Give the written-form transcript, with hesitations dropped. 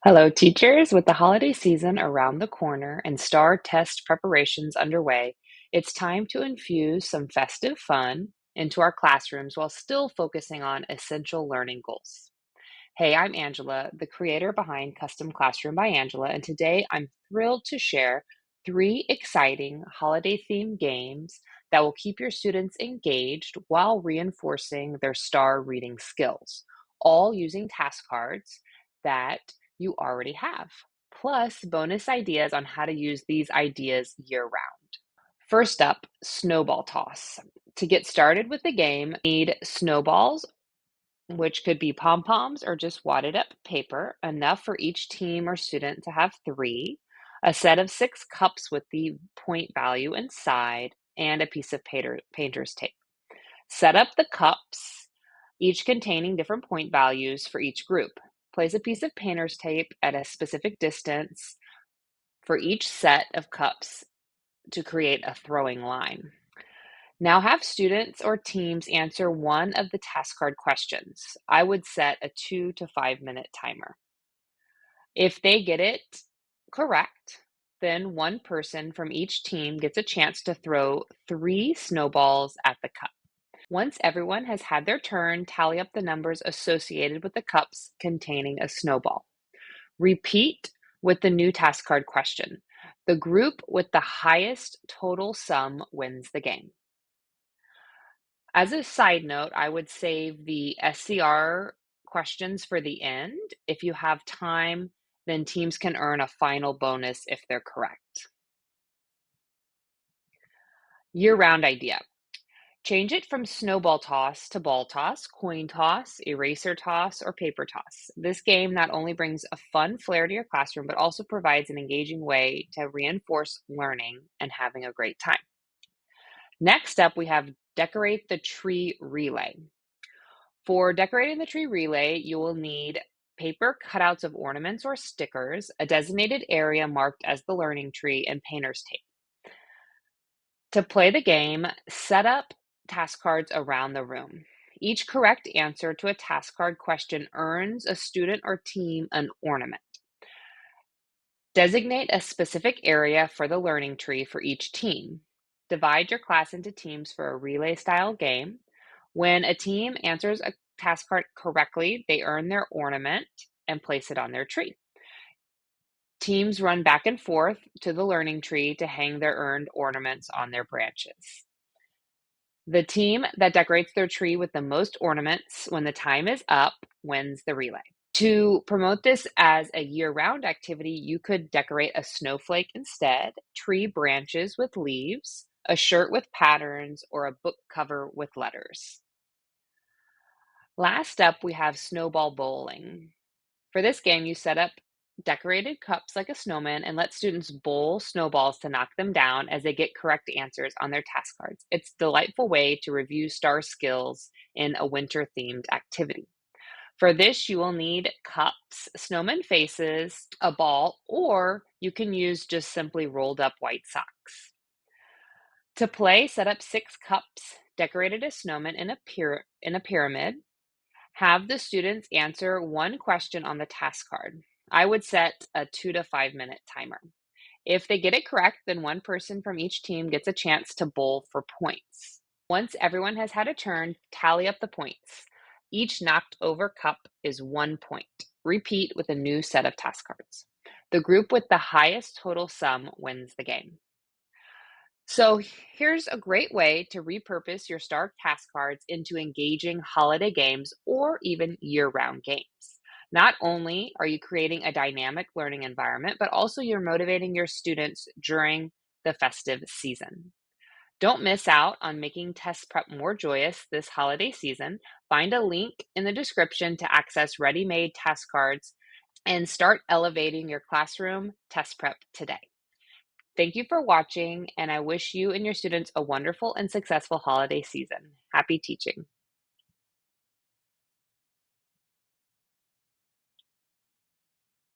Hello, teachers. With the holiday season around the corner and STAAR test preparations underway, it's time to infuse some festive fun into our classrooms while still focusing on essential learning goals. Hey, I'm Angela, the creator behind Custom Classroom by Angela, and today I'm thrilled to share three exciting holiday themed games that will keep your students engaged while reinforcing their STAR reading skills, all using task cards that you already have, plus bonus ideas on how to use these ideas year round. First up, Snowball Toss. To get started with the game, you need snowballs, which could be pom poms or just wadded up paper, enough for each team or student to have three, a set of six cups with the point value inside, and a piece of painter's tape. Set up the cups, each containing different point values for each group. Place a piece of painter's tape at a specific distance for each set of cups to create a throwing line. Now have students or teams answer one of the task card questions. I would set a 2 to 5 minute timer. If they get it correct, then one person from each team gets a chance to throw three snowballs at the cup. Once everyone has had their turn, tally up the numbers associated with the cups containing a snowball. Repeat with the new task card question. The group with the highest total sum wins the game. As a side note, I would save the SCR questions for the end. If you have time, then teams can earn a final bonus if they're correct. Year-round idea. Change it from snowball toss to ball toss, coin toss, eraser toss, or paper toss. This game not only brings a fun flair to your classroom, but also provides an engaging way to reinforce learning and having a great time. Next up, we have Decorate the Tree Relay. For decorating the tree relay, you will need paper cutouts of ornaments or stickers, a designated area marked as the learning tree, and painter's tape. To play the game, set up task cards around the room. Each correct answer to a task card question earns a student or team an ornament. Designate a specific area for the learning tree for each team. Divide your class into teams for a relay style game. When a team answers a task card correctly, they earn their ornament and place it on their tree. Teams run back and forth to the learning tree to hang their earned ornaments on their branches. The team that decorates their tree with the most ornaments when the time is up wins the relay. To promote this as a year-round activity, you could decorate a snowflake instead, tree branches with leaves, a shirt with patterns, or a book cover with letters. Last up, we have Snowball Bowling. For this game, you set up decorated cups like a snowman and let students bowl snowballs to knock them down as they get correct answers on their task cards. It's a delightful way to review STAR skills in a winter-themed activity. For this, you will need cups, snowman faces, a ball, or you can use just simply rolled up white socks. To play, set up six cups, decorated as snowmen in a pyramid. Have the students answer one question on the task card. I would set a 2 to 5 minute timer. If they get it correct, then one person from each team gets a chance to bowl for points. Once everyone has had a turn, tally up the points. Each knocked over cup is 1 point. Repeat with a new set of task cards. The group with the highest total sum wins the game. So here's a great way to repurpose your STAR task cards into engaging holiday games or even year-round games. Not only are you creating a dynamic learning environment, but also you're motivating your students during the festive season. Don't miss out on making test prep more joyous this holiday season. Find a link in the description to access ready-made task cards and start elevating your classroom test prep today. Thank you for watching, and I wish you and your students a wonderful and successful holiday season. Happy teaching.